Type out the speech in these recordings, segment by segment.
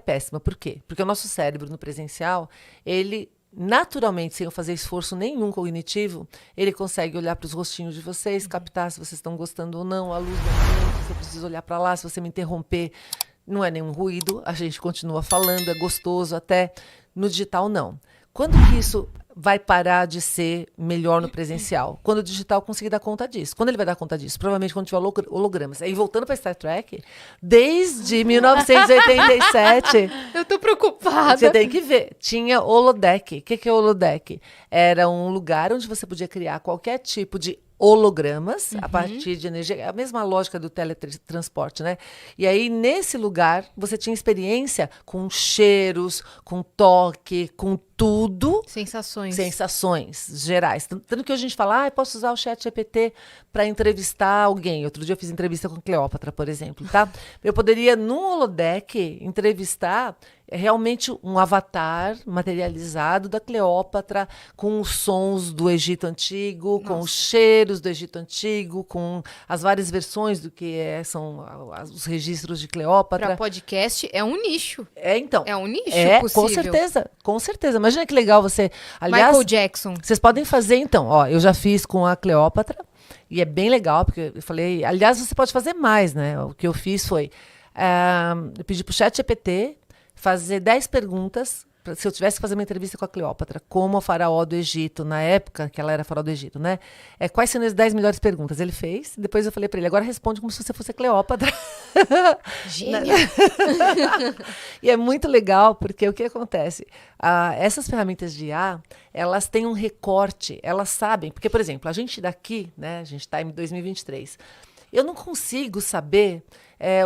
péssima. Por quê? Porque o nosso cérebro no presencial, ele naturalmente, sem eu fazer esforço nenhum cognitivo, ele consegue olhar para os rostinhos de vocês, captar se vocês estão gostando ou não, a luz do ambiente, se você precisa olhar para lá, se você me interromper, não é nenhum ruído, a gente continua falando, é gostoso até. No digital, não. Quando que isso vai parar de ser melhor no presencial? Quando o digital conseguir dar conta disso. Quando ele vai dar conta disso? Provavelmente quando tiver hologramas. Aí, voltando para Star Trek, desde 1987... Eu tô preocupada. Você tem que ver. Tinha holodeck. O que é holodeck? Era um lugar onde você podia criar qualquer tipo de hologramas a partir de energia. É a mesma lógica do teletransporte, né? E aí, nesse lugar, você tinha experiência com cheiros, com toque, com tudo. Sensações gerais. Tanto que hoje a gente fala, posso usar o chat GPT para entrevistar alguém. Outro dia eu fiz entrevista com Cleópatra, por exemplo, tá? Eu poderia, num holodeck, entrevistar realmente um avatar materializado da Cleópatra, com os sons do Egito Antigo, com os cheiros do Egito Antigo, com as várias versões do que são os registros de Cleópatra. Para podcast é um nicho. Então. É um nicho possível. Com certeza. Imagina que legal você... Aliás, Michael Jackson. Vocês podem fazer, então. Eu já fiz com a Cleópatra, e é bem legal, porque eu falei... Aliás, você pode fazer mais, né? O que eu fiz foi... eu pedi pro chat GPT fazer 10 perguntas, se eu tivesse que fazer uma entrevista com a Cleópatra, como a faraó do Egito, na época que ela era faraó do Egito, né? Quais são as 10 melhores perguntas? Ele fez, depois eu falei para ele, agora responde como se você fosse a Cleópatra. Gênia! E é muito legal, porque o que acontece? Essas ferramentas de IA, elas têm um recorte, elas sabem, porque, por exemplo, a gente daqui, né? A gente está em 2023, eu não consigo saber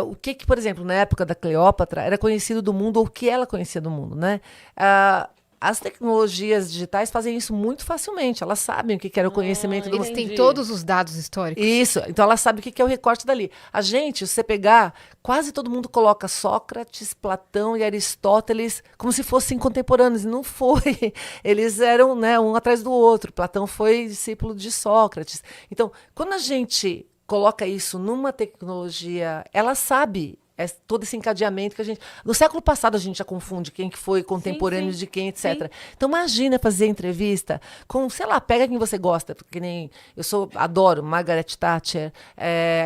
o que, por exemplo, na época da Cleópatra, era conhecido do mundo, ou o que ela conhecia do mundo, né? As tecnologias digitais fazem isso muito facilmente. Elas sabem o que era o conhecimento do mundo. Eles têm todos os dados históricos. Isso. Então, elas sabem o que é o recorte dali. A gente, se você pegar, quase todo mundo coloca Sócrates, Platão e Aristóteles como se fossem contemporâneos. E não foi. Eles eram, né, um atrás do outro. Platão foi discípulo de Sócrates. Então, quando a gente coloca isso numa tecnologia, ela sabe todo esse encadeamento que a gente... No século passado a gente já confunde quem que foi contemporâneo de quem, etc. Sim. Então imagina fazer entrevista com, sei lá, pega quem você gosta, porque nem... adoro Margaret Thatcher,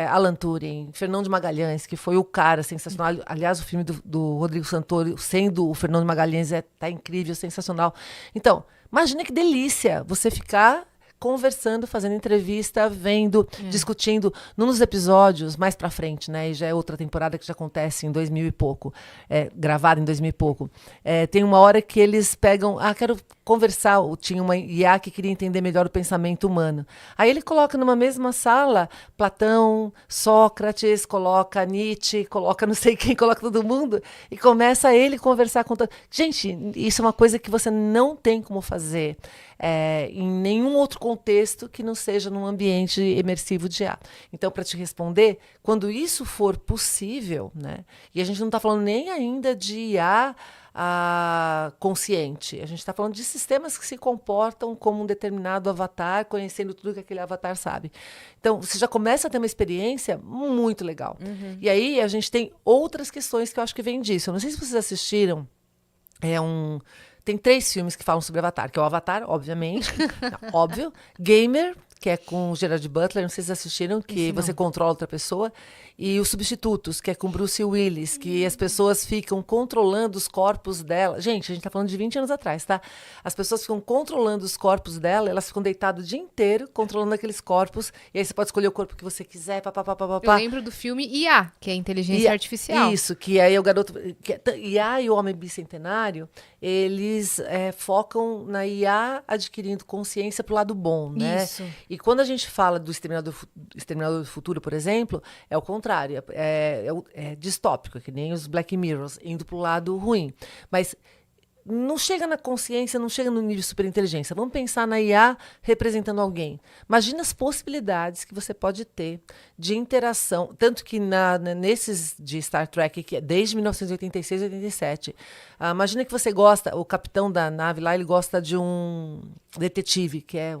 Alan Turing, Fernão de Magalhães, que foi o cara sensacional. Aliás, o filme do Rodrigo Santoro, sendo o Fernão de Magalhães, tá incrível, sensacional. Então, imagina que delícia você ficar conversando, fazendo entrevista, vendo, discutindo. Num dos episódios, mais pra frente, né? E já é outra temporada que já acontece em 2000 e pouco, gravada em 2000 e pouco. Tem uma hora que eles pegam... quero conversar. Tinha uma IA que queria entender melhor o pensamento humano. Aí ele coloca numa mesma sala Platão, Sócrates, coloca Nietzsche, coloca não sei quem, coloca todo mundo, e começa ele conversar com todo... Gente, isso é uma coisa que você não tem como fazer em nenhum outro contexto que não seja num ambiente imersivo de IA. Então, para te responder, quando isso for possível, né? E a gente não está falando nem ainda de IA consciente, a gente está falando de sistemas que se comportam como um determinado avatar, conhecendo tudo que aquele avatar sabe. Então, você já começa a ter uma experiência muito legal. E aí, a gente tem outras questões que eu acho que vêm disso. Eu não sei se vocês assistiram, tem 3 filmes que falam sobre Avatar, que é o Avatar, obviamente, óbvio. Gamer, que é com o Gerard Butler, não sei se vocês assistiram, que você controla outra pessoa. E Os Substitutos, que é com Bruce Willis, que as pessoas ficam controlando os corpos dela. Gente, a gente tá falando de 20 anos atrás, tá? As pessoas ficam controlando os corpos dela, elas ficam deitadas o dia inteiro, controlando aqueles corpos, e aí você pode escolher o corpo que você quiser, Eu lembro do filme IA, que é Inteligência Artificial. Isso, que aí o garoto... IA e o Homem Bicentenário, eles focam na IA adquirindo consciência pro lado bom, né? Isso. E quando a gente fala do Exterminador do Futuro, por exemplo, é o contrário. É distópico, que nem os Black Mirrors, indo pro lado ruim. Mas não chega na consciência, não chega no nível de superinteligência. Vamos pensar na IA representando alguém. Imagina as possibilidades que você pode ter de interação. Tanto que nesses de Star Trek, que é desde 1986 e 87, imagina que você gosta, o capitão da nave lá, ele gosta de um detetive, que é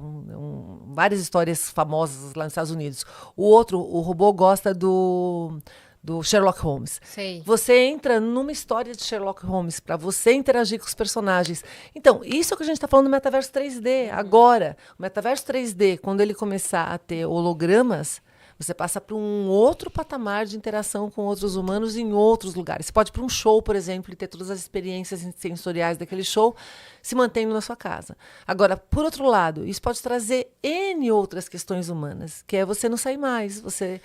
várias histórias famosas lá nos Estados Unidos. O outro, o robô, gosta do do Sherlock Holmes. Sei. Você entra numa história de Sherlock Holmes para você interagir com os personagens. Então, isso é o que a gente está falando do metaverso 3D. Agora, o metaverso 3D, quando ele começar a ter hologramas, você passa para um outro patamar de interação com outros humanos em outros lugares. Você pode ir para um show, por exemplo, e ter todas as experiências sensoriais daquele show se mantendo na sua casa. Agora, por outro lado, isso pode trazer N outras questões humanas, que é você não sair mais, você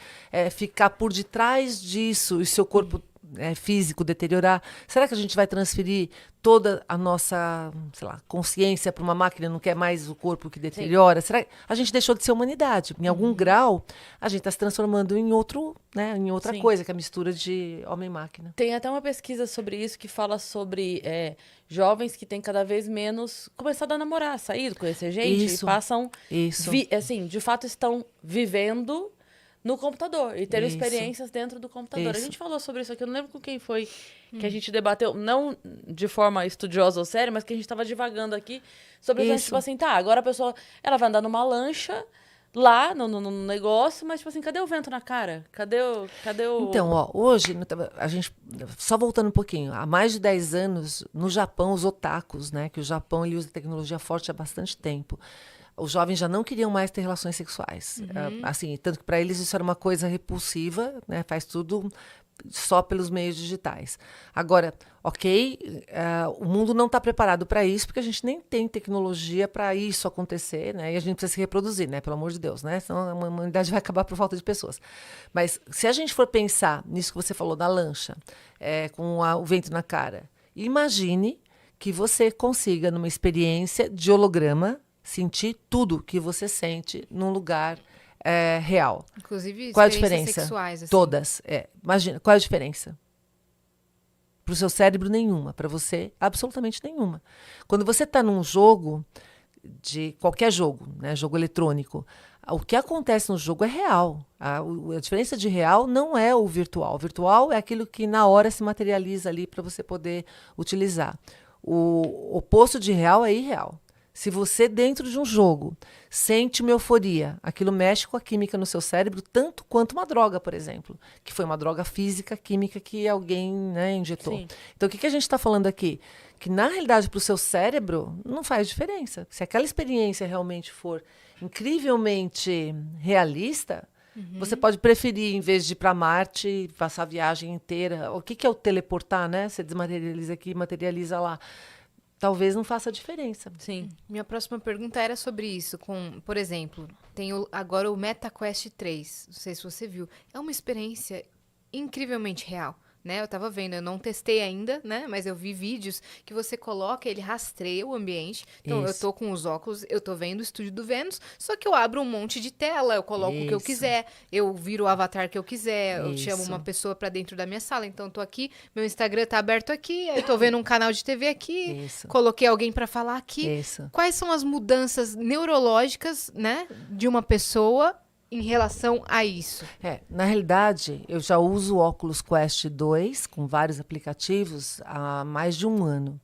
ficar por detrás disso e seu corpo físico deteriorar. Será que a gente vai transferir toda a nossa, sei lá, consciência para uma máquina, não quer mais o corpo que deteriora? Será que a gente deixou de ser humanidade? Em algum grau, a gente está se transformando em outro, né, em outra coisa, que é a mistura de homem e máquina. Tem até uma pesquisa sobre isso que fala sobre jovens que têm cada vez menos começado a namorar, sair, conhecer gente, Isso. e passam, Isso. assim, de fato estão vivendo no computador e tendo Isso. experiências dentro do computador. Isso. A gente falou sobre isso aqui, eu não lembro com quem foi que a gente debateu, não de forma estudiosa ou séria, mas que a gente estava divagando aqui sobre o Isso. tipo assim, tá, agora a pessoa, ela vai andar numa lancha lá no negócio, mas tipo assim, cadê o vento na cara? Cadê o... Então, hoje, a gente, só voltando um pouquinho, há mais de 10 anos, no Japão, os otakus, né, que o Japão ele usa tecnologia forte há bastante tempo, os jovens já não queriam mais ter relações sexuais. Assim, tanto que para eles isso era uma coisa repulsiva, né, faz tudo só pelos meios digitais. Agora, o mundo não está preparado para isso, porque a gente nem tem tecnologia para isso acontecer, né? E a gente precisa se reproduzir, né? Pelo amor de Deus, né? Senão a humanidade vai acabar por falta de pessoas. Mas se a gente for pensar nisso que você falou da lancha, com o vento na cara, imagine que você consiga, numa experiência de holograma, sentir tudo que você sente num lugar real. Inclusive, Qual a experiências diferença? sexuais, assim. Todas. Imagina, qual é a diferença? Para o seu cérebro, nenhuma. Para você, absolutamente nenhuma. Quando você está num jogo, de qualquer jogo, né, jogo eletrônico, o que acontece no jogo é real. A diferença de real não é o virtual. O virtual é aquilo que na hora se materializa ali para você poder utilizar. O oposto de real é irreal. Se você, dentro de um jogo, sente uma euforia, aquilo mexe com a química no seu cérebro tanto quanto uma droga, por exemplo, que foi uma droga física, química que alguém, né, injetou. Sim. Então, o que a gente está falando aqui? Que, na realidade, para o seu cérebro, não faz diferença. Se aquela experiência realmente for incrivelmente realista, você pode preferir, em vez de ir para Marte, passar a viagem inteira. O que é o teleportar, né? Você desmaterializa aqui, materializa lá. Talvez não faça diferença. Sim. Minha próxima pergunta era sobre isso. Por exemplo, tem agora o MetaQuest 3. Não sei se você viu. É uma experiência incrivelmente real. Né? Eu tava vendo, eu não testei ainda, né? Mas eu vi vídeos que você coloca, ele rastreia o ambiente. Então, eu tô com os óculos, eu tô vendo o estúdio do Vênus, só que eu abro um monte de tela, eu coloco o que eu quiser, eu viro o avatar que eu quiser, eu chamo uma pessoa pra dentro da minha sala. Então, eu tô aqui, meu Instagram tá aberto aqui, eu tô vendo um canal de TV aqui, coloquei alguém pra falar aqui. Quais são as mudanças neurológicas, né, de uma pessoa em relação a isso? Na realidade, eu já uso o Oculus Quest 2 com vários aplicativos há mais de um ano.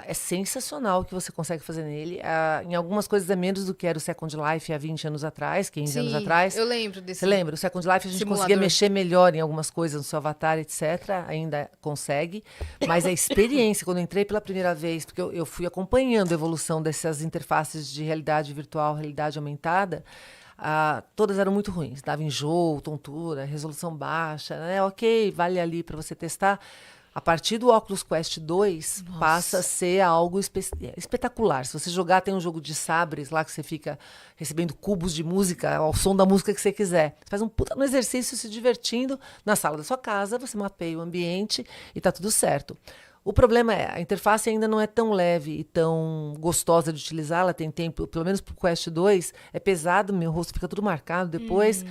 É sensacional o que você consegue fazer nele. Em algumas coisas é menos do que era o Second Life há 20 anos atrás, 15 anos atrás. Eu lembro desse. Você lembra? O Second Life a gente simulador. conseguia mexer melhor em algumas coisas no seu avatar, etc. Ainda consegue. Mas a experiência, quando eu entrei pela primeira vez, porque eu fui acompanhando a evolução dessas interfaces de realidade virtual, realidade aumentada, todas eram muito ruins. Dava enjoo, tontura, resolução baixa, né? Ok, vale ali para você testar. A partir do Oculus Quest 2, passa a ser algo espetacular. Se você jogar, tem um jogo de sabres lá que você fica recebendo cubos de música, ao som da música que você quiser. Você faz um puta no exercício, se divertindo na sala da sua casa, você mapeia o ambiente e tá tudo certo. O problema a interface ainda não é tão leve e tão gostosa de utilizar, ela tem tempo, pelo menos pro Quest 2, é pesado, meu rosto fica tudo marcado depois.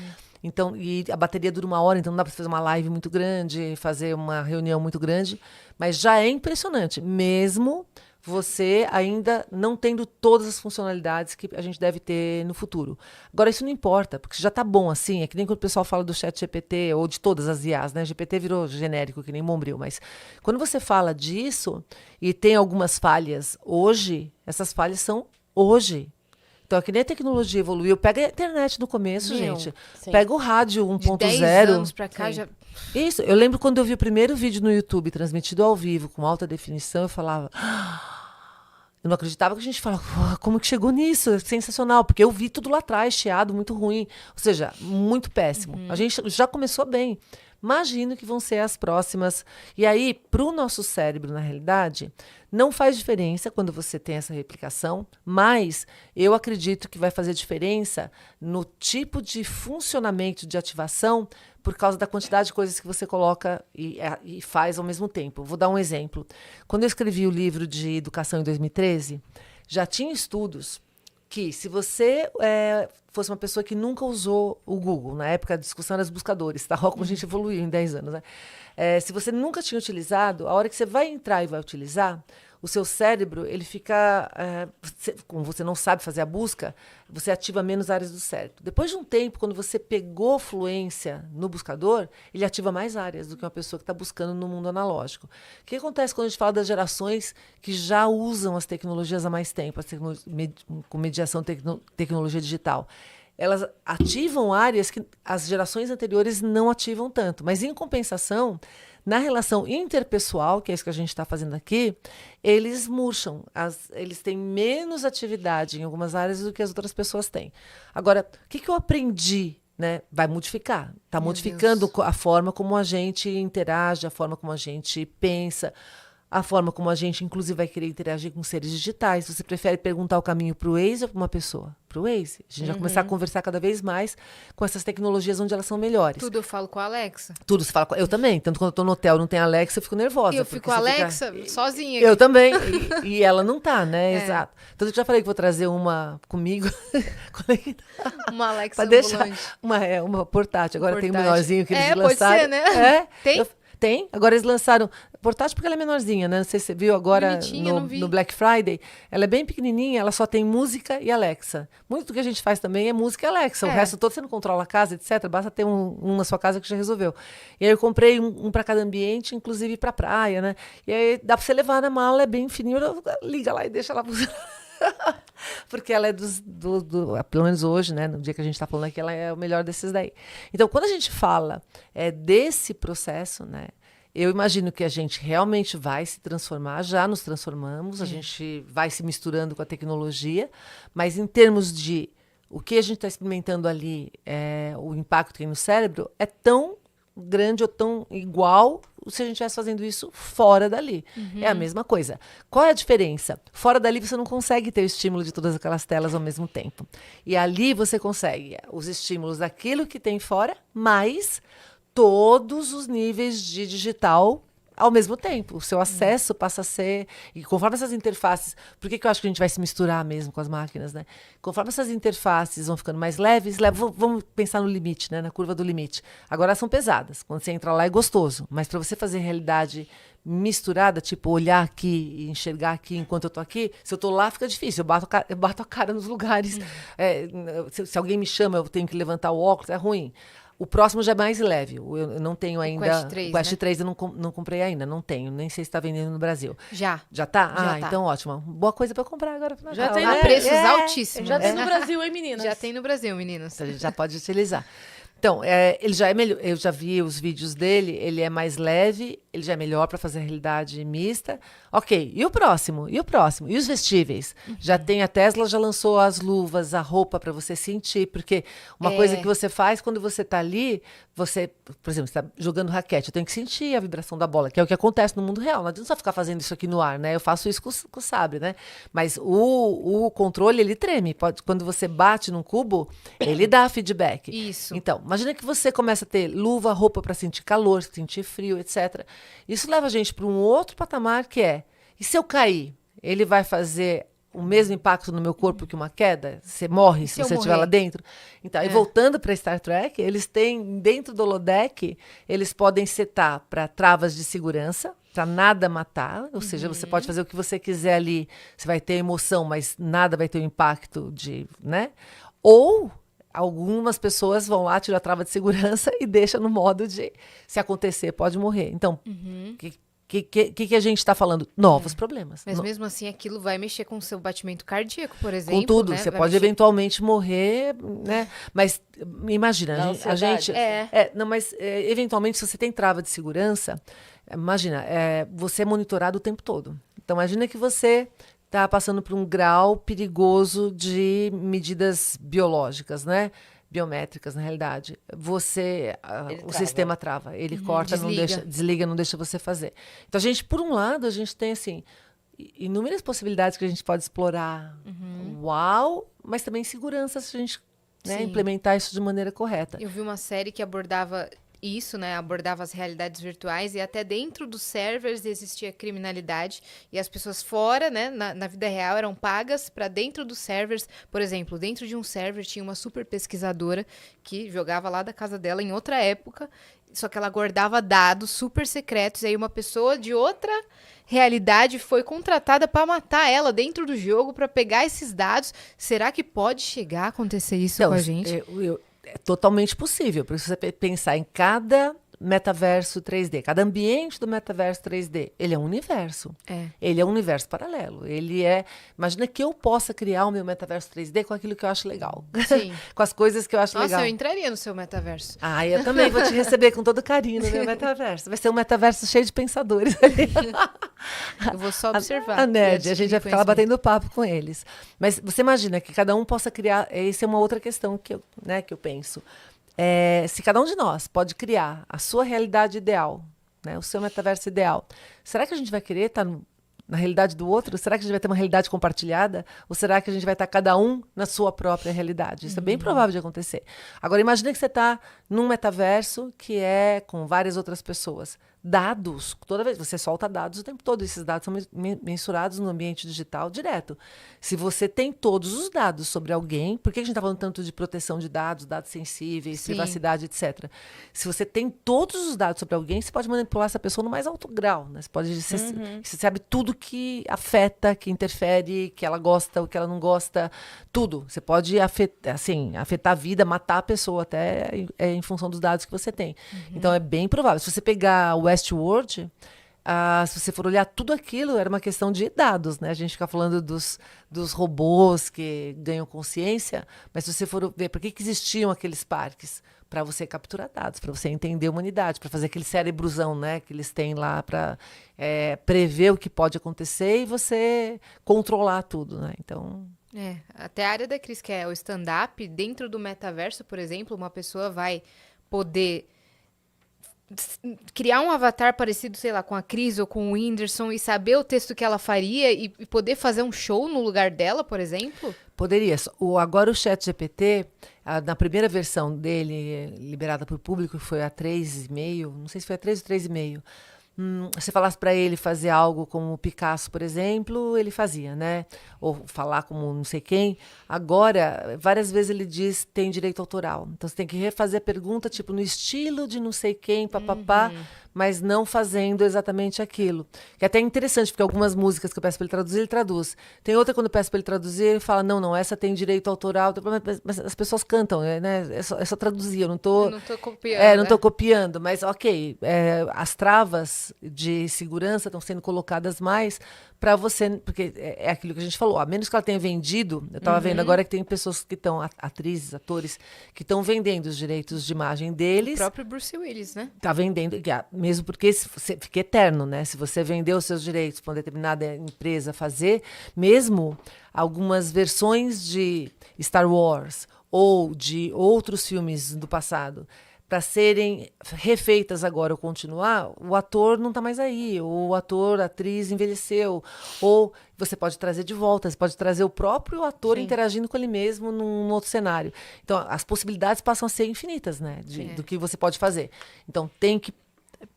Então, e a bateria dura 1 hora, então não dá para fazer uma live muito grande, fazer uma reunião muito grande. Mas já é impressionante, mesmo você ainda não tendo todas as funcionalidades que a gente deve ter no futuro. Agora, isso não importa, porque já está bom assim. É que nem quando o pessoal fala do chat GPT ou de todas as IAs, né? GPT virou genérico, que nem Mombril. Mas quando você fala disso e tem algumas falhas hoje, essas falhas são hoje. Então, é que nem a tecnologia evoluiu. Pega a internet no começo, gente. Sim. Pega o rádio De 10 1.0. anos pra cá, já Isso, eu lembro quando eu vi o primeiro vídeo no YouTube transmitido ao vivo, com alta definição, eu falava... Eu não acreditava que a gente falava, como que chegou nisso? É sensacional, porque eu vi tudo lá atrás, chiado, muito ruim. Ou seja, muito péssimo. A gente já começou bem. Imagino que vão ser as próximas. E aí, para o nosso cérebro, na realidade, não faz diferença quando você tem essa replicação, mas eu acredito que vai fazer diferença no tipo de funcionamento, de ativação, por causa da quantidade de coisas que você coloca e faz ao mesmo tempo. Vou dar um exemplo. Quando eu escrevi o livro de educação em 2013, já tinha estudos que se você fosse uma pessoa que nunca usou o Google, na época a discussão era os buscadores, tá? Olha como a gente evoluiu em 10 anos, né? Se você nunca tinha utilizado, a hora que você vai entrar e vai utilizar, o seu cérebro, ele fica... como você não sabe fazer a busca, você ativa menos áreas do cérebro. Depois de um tempo, quando você pegou fluência no buscador, ele ativa mais áreas do que uma pessoa que está buscando no mundo analógico. O que acontece quando a gente fala das gerações que já usam as tecnologias há mais tempo, com mediação tecnologia digital? Elas ativam áreas que as gerações anteriores não ativam tanto. Mas, em compensação, na relação interpessoal, que é isso que a gente está fazendo aqui, eles murcham. Eles têm menos atividade em algumas áreas do que as outras pessoas têm. Agora, o que eu aprendi? Né? Vai modificar. Está modificando a forma como a gente interage, a forma como a gente pensa, a forma como a gente, inclusive, vai querer interagir com seres digitais. Você prefere perguntar o caminho para o Waze ou para uma pessoa? Para o Waze. A gente vai começar a conversar cada vez mais com essas tecnologias onde elas são melhores. Tudo eu falo com a Alexa. Tudo se fala com... Eu também. Tanto quando eu estou no hotel não tem Alexa, eu fico nervosa. E eu fico Alexa sozinha. Eu também. E ela não tá, né? Exato. Tanto que eu já falei que vou trazer uma comigo. Uma Alexa para deixar ambulante. uma portátil. Agora tem um menorzinho que eles lançaram. Pode ser, né? Tem? Tem. Agora eles lançaram portátil porque ela é menorzinha, né? Não sei se você viu agora no Black Friday. Ela é bem pequenininha, ela só tem música e Alexa. Muito do que a gente faz também é música e Alexa. O resto todo você não controla a casa, etc. Basta ter um na sua casa que já resolveu. E aí eu comprei um para cada ambiente, inclusive para praia, né? E aí dá para você levar na mala, é bem fininho. Liga lá e deixa lá porque ela é pelo menos hoje, né, no dia que a gente está falando aqui, ela é o melhor desses daí. Então, quando a gente fala desse processo, né, eu imagino que a gente realmente vai se transformar, já nos transformamos, a gente vai se misturando com a tecnologia, mas em termos de o que a gente está experimentando ali, o impacto que tem no cérebro, é tão grande ou tão igual se a gente estivesse fazendo isso fora dali. É a mesma coisa. Qual é a diferença? Fora dali você não consegue ter o estímulo de todas aquelas telas ao mesmo tempo. E ali você consegue os estímulos daquilo que tem fora, mais todos os níveis de digital ao mesmo tempo. O seu acesso passa a ser... E conforme essas interfaces... Por que eu acho que a gente vai se misturar mesmo com as máquinas, né? Conforme essas interfaces vão ficando mais leves, vamos pensar no limite, né? Na curva do limite. Agora elas são pesadas. Quando você entra lá é gostoso. Mas para você fazer realidade misturada, tipo olhar aqui e enxergar aqui enquanto eu tô aqui, se eu tô lá fica difícil. Eu bato a cara nos lugares. Se alguém me chama, eu tenho que levantar o óculos, é ruim. O próximo já é mais leve. Eu não tenho ainda... O Quest 3 eu não comprei ainda. Não tenho. Nem sei se está vendendo no Brasil. Já. Já tá? Já tá. Então ótimo. Boa coisa para comprar agora pro Natal. Já tem, a preços altíssimos. Já tem no Brasil, hein, meninas? Já tem no Brasil, meninas. A gente já pode utilizar. Então, ele já é melhor. Eu já vi os vídeos dele. Ele é mais leve. Ele já é melhor para fazer realidade mista. Ok. E o próximo? E os vestíveis? Já tem a Tesla, já lançou as luvas, a roupa para você sentir. Porque uma coisa que você faz quando você está ali, você, por exemplo, está jogando raquete, eu tenho que sentir a vibração da bola, que é o que acontece no mundo real. Não adianta só ficar fazendo isso aqui no ar, né? Eu faço isso com o sabre, né? Mas o controle, ele treme. Quando você bate num cubo, ele dá feedback. Isso. Então, imagina que você começa a ter luva, roupa para sentir calor, sentir frio, etc. Isso leva a gente para um outro patamar que e se eu cair? Ele vai fazer o mesmo impacto no meu corpo que uma queda? Você morre se você estiver lá dentro? Então, e voltando para Star Trek, eles têm, dentro do holodeck, eles podem setar para travas de segurança, para nada matar, ou seja, você pode fazer o que você quiser ali, você vai ter emoção, mas nada vai ter o impacto de, né? Ou algumas pessoas vão lá, tiram a trava de segurança e deixam no modo de, se acontecer, pode morrer. Então, que a gente está falando? Novos problemas. Mas mesmo assim, aquilo vai mexer com o seu batimento cardíaco, por exemplo. Com tudo, né? você Vai pode mexer... eventualmente morrer, né? Mas imagina, a gente não, mas eventualmente se você tem trava de segurança, imagina, você é monitorado o tempo todo. Então imagina que você está passando por um grau perigoso de medidas biológicas, né? Biométricas, na realidade. O sistema trava, ele corta, desliga, não deixa você fazer. Então, por um lado, a gente tem, assim, inúmeras possibilidades que a gente pode explorar. Uau! Mas também segurança se a gente implementar isso de maneira correta. Eu vi uma série que abordava isso, né? Abordava as realidades virtuais e até dentro dos servers existia criminalidade e as pessoas fora, né, na vida real eram pagas para dentro dos servers. Por exemplo, dentro de um server tinha uma super pesquisadora que jogava lá da casa dela em outra época, só que ela guardava dados super secretos e aí uma pessoa de outra realidade foi contratada para matar ela dentro do jogo para pegar esses dados. Será que pode chegar a acontecer isso com a gente? É totalmente possível, porque se você pensar em cada metaverso 3D, cada ambiente do metaverso 3D, ele é um universo. Ele é um universo paralelo. Imagina que eu possa criar o meu metaverso 3D com aquilo que eu acho legal. Sim. Com as coisas que eu acho legal. Nossa, eu entraria no seu metaverso. Eu também vou te receber com todo carinho no meu metaverso. Vai ser um metaverso cheio de pensadores ali. Eu vou só observar. A Ned, a gente vai ficar lá batendo papo com eles. Mas você imagina que cada um possa criar... Essa é uma outra questão que eu penso. Se cada um de nós pode criar a sua realidade ideal, né, o seu metaverso ideal, será que a gente vai querer estar na realidade do outro? Será que a gente vai ter uma realidade compartilhada? Ou será que a gente vai estar cada um na sua própria realidade? Isso é bem provável de acontecer. Agora, imagina que você está num metaverso que é com várias outras pessoas. Dados, toda vez você solta dados o tempo todo, esses dados são mensurados no ambiente digital direto. Se você tem todos os dados sobre alguém, por que a gente está falando tanto de proteção de dados, dados sensíveis, Sim. privacidade, etc. Se você tem todos os dados sobre alguém, você pode manipular essa pessoa no mais alto grau, né? Você sabe tudo que afeta, que interfere, que ela gosta, o que ela não gosta, tudo. Você pode afetar a vida, matar a pessoa até em função dos dados que você tem. Então é bem provável. Se você pegar o Westworld, se você for olhar tudo aquilo, era uma questão de dados, né? A gente fica falando dos robôs que ganham consciência, mas se você for ver por que existiam aqueles parques, para você capturar dados, para você entender a humanidade, para fazer aquele cérebrozão, né, que eles têm lá para prever o que pode acontecer e você controlar tudo, né? Então... até a área da Cris, que é o stand-up, dentro do metaverso, por exemplo, uma pessoa vai poder criar um avatar parecido, sei lá, com a Cris ou com o Whindersson e saber o texto que ela faria e poder fazer um show no lugar dela, por exemplo? Poderia. Agora o ChatGPT, na primeira versão dele, liberada para o público, foi a 3,5, não sei se foi a 3 ou 3,5. Se falasse para ele fazer algo como o Picasso, por exemplo, ele fazia, né? Ou falar como não sei quem. Agora, várias vezes ele diz tem direito autoral. Então você tem que refazer a pergunta, tipo, no estilo de não sei quem, papapá, mas não fazendo exatamente aquilo. Que é até interessante, porque algumas músicas que eu peço para ele traduz. Tem outra, quando eu peço para ele traduzir, ele fala, não, essa tem direito autoral. Mas as pessoas cantam, né? É só traduzir, eu não tô... Não tô copiando. Não tô copiando, mas ok. As travas de segurança estão sendo colocadas mais para você, porque é aquilo que a gente falou, a menos que ela tenha vendido, eu estava vendo agora que tem pessoas que estão, atrizes, atores, que estão vendendo os direitos de imagem deles. O próprio Bruce Willis, né? Tá vendendo, mesmo porque fica eterno, né? Se você vender os seus direitos para uma determinada empresa fazer, mesmo algumas versões de Star Wars ou de outros filmes do passado, para serem refeitas agora ou continuar, o ator não está mais aí, ou o ator, a atriz envelheceu, ou você pode trazer de volta, você pode trazer o próprio ator interagindo com ele mesmo num outro cenário. Então, as possibilidades passam a ser infinitas, né, do que você pode fazer. Então, tem que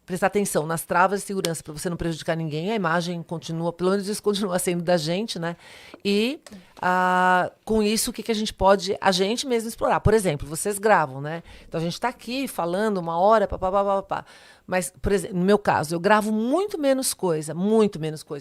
prestar atenção nas travas de segurança para você não prejudicar ninguém, a imagem continua, pelo menos isso continua sendo da gente, né? E com isso, o que a gente pode, a gente mesmo explorar. Por exemplo, vocês gravam, né? Então a gente está aqui falando 1 hora, papapá. Mas, por exemplo, no meu caso, eu gravo muito menos coisa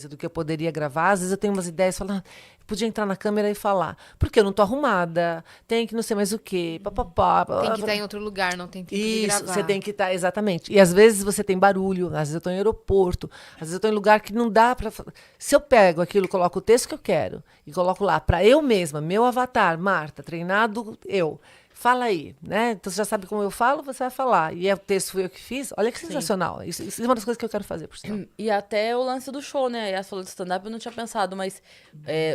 do que eu poderia gravar. Às vezes eu tenho umas ideias, falo, podia entrar na câmera e falar. Porque eu não tô arrumada, tem que não sei mais o quê, papapá. Tem que estar em outro lugar, não tem tempo de gravar. Isso, você tem que estar, exatamente. E às vezes você tem tem barulho, às vezes eu estou em aeroporto, às vezes eu estou em lugar que não dá para... Se eu pego aquilo, coloco o texto que eu quero e coloco lá para eu mesma, meu avatar, Marta, treinado eu, fala aí, né? Então você já sabe como eu falo, você vai falar. E o texto foi eu que fiz. Olha que sensacional. Isso é uma das coisas que eu quero fazer, por sinal. E até o lance do show, né? A Yas falou de stand-up, eu não tinha pensado, mas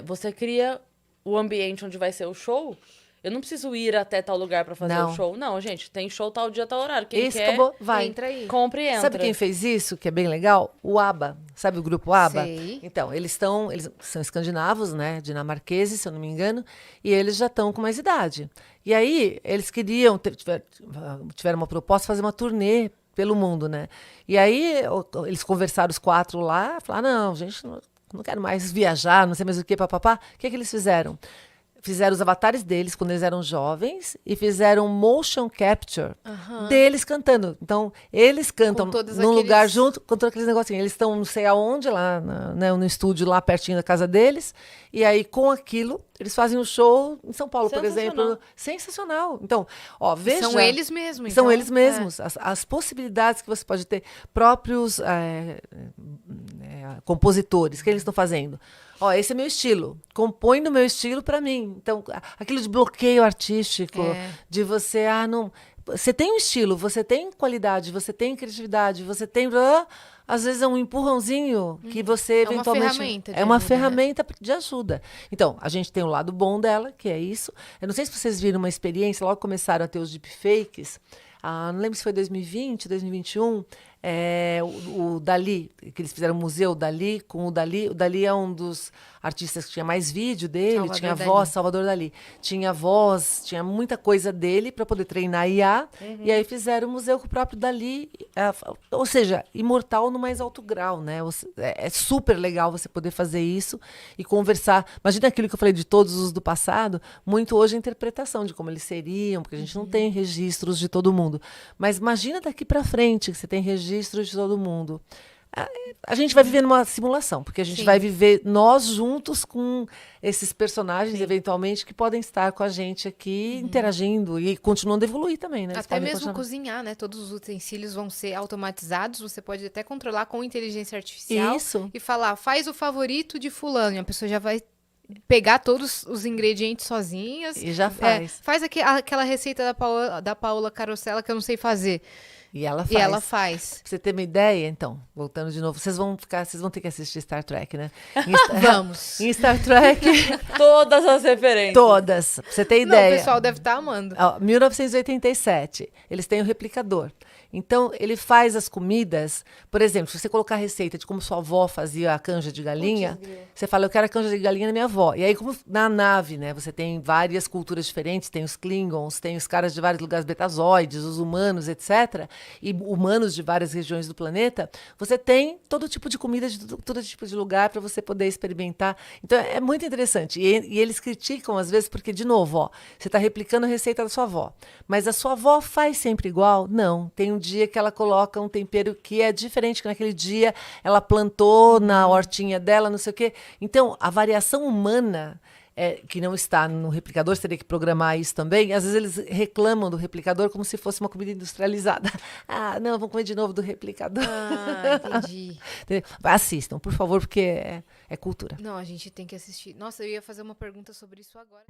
você cria o ambiente onde vai ser o show. Eu não preciso ir até tal lugar pra fazer o show. Não, gente, tem show tal dia, tal horário. Quem quer, acabou, vai. Entra aí. Compre e entra. Sabe quem fez isso, que é bem legal? O ABBA. Sabe o grupo ABBA? Sei. Então, eles são escandinavos, né? Dinamarqueses, se eu não me engano. E eles já estão com mais idade. E aí, eles queriam, tiveram uma proposta de fazer uma turnê pelo mundo, né? E aí, eles conversaram os 4 lá. Falaram, não, gente, não quero mais viajar, não sei mais o que, papapá. O que eles fizeram? Fizeram os avatares deles quando eles eram jovens e fizeram motion capture deles cantando. Então, eles cantam num lugar junto com todos aqueles negocinhos. Eles estão não sei aonde, lá no estúdio, lá pertinho da casa deles. E aí, com aquilo, eles fazem um show em São Paulo, por exemplo. Sensacional. Então, ó, veja... São eles mesmos. São eles mesmos. As possibilidades que você pode ter. Próprios compositores, o que eles estão fazendo? Ó, esse é meu estilo. Compõe no meu estilo para mim. Então, aquilo de bloqueio artístico, de você, não... Você tem um estilo, você tem qualidade, você tem criatividade, você tem... Às vezes é um empurrãozinho que você eventualmente... É uma ferramenta de ajuda. Então, a gente tem o lado bom dela, que é isso. Eu não sei se vocês viram uma experiência, logo começaram a ter os deepfakes. Não lembro se foi 2020, 2021... o Dalí, que eles fizeram o Museu Dalí, com o Dalí. O Dalí é um dos artistas que tinha mais vídeo dele, tinha voz, Salvador Dalí. Tinha voz, tinha muita coisa dele para poder treinar IA. E aí fizeram o museu com o próprio Dalí. Ou seja, imortal no mais alto grau, né? É super legal você poder fazer isso e conversar. Imagina aquilo que eu falei de todos os do passado, muito hoje a interpretação de como eles seriam, porque a gente não tem registros de todo mundo. Mas imagina daqui para frente que você tem registros de todo mundo. A gente vai viver numa simulação, porque a gente vai viver nós juntos com esses personagens, eventualmente, que podem estar com a gente aqui, interagindo e continuando a evoluir também, né? Até mesmo cozinhar, né? Todos os utensílios vão ser automatizados, você pode até controlar com inteligência artificial. Isso. E falar, faz o favorito de fulano, e a pessoa já vai pegar todos os ingredientes sozinhas. E já faz. Faz aquela receita da Paola Carosella que eu não sei fazer. E ela faz. E ela faz. Pra você ter uma ideia, então, voltando de novo, vocês vão ter que assistir Star Trek, né? Vamos. Em Star Trek... Todas as referências. Todas. Pra você ter ideia. Não, o pessoal deve estar amando. 1987, eles têm o replicador. Então, ele faz as comidas... Por exemplo, se você colocar a receita de como sua avó fazia a canja de galinha, você fala, eu quero a canja de galinha da minha avó. E aí, como na nave, né? Você tem várias culturas diferentes, tem os Klingons, tem os caras de vários lugares betazoides, os humanos, etc., e humanos de várias regiões do planeta, você tem todo tipo de comida de todo tipo de lugar para você poder experimentar. Então, é muito interessante. E eles criticam, às vezes, porque, de novo, você está replicando a receita da sua avó. Mas a sua avó faz sempre igual? Não. Tem um dia que ela coloca um tempero que é diferente, que naquele dia ela plantou na hortinha dela, não sei o quê. Então, a variação humana... que não está no replicador, você teria que programar isso também. Às vezes eles reclamam do replicador como se fosse uma comida industrializada. Não, vamos comer de novo do replicador. Entendi. Assistam, por favor, porque é cultura. Não, a gente tem que assistir. Nossa, eu ia fazer uma pergunta sobre isso agora.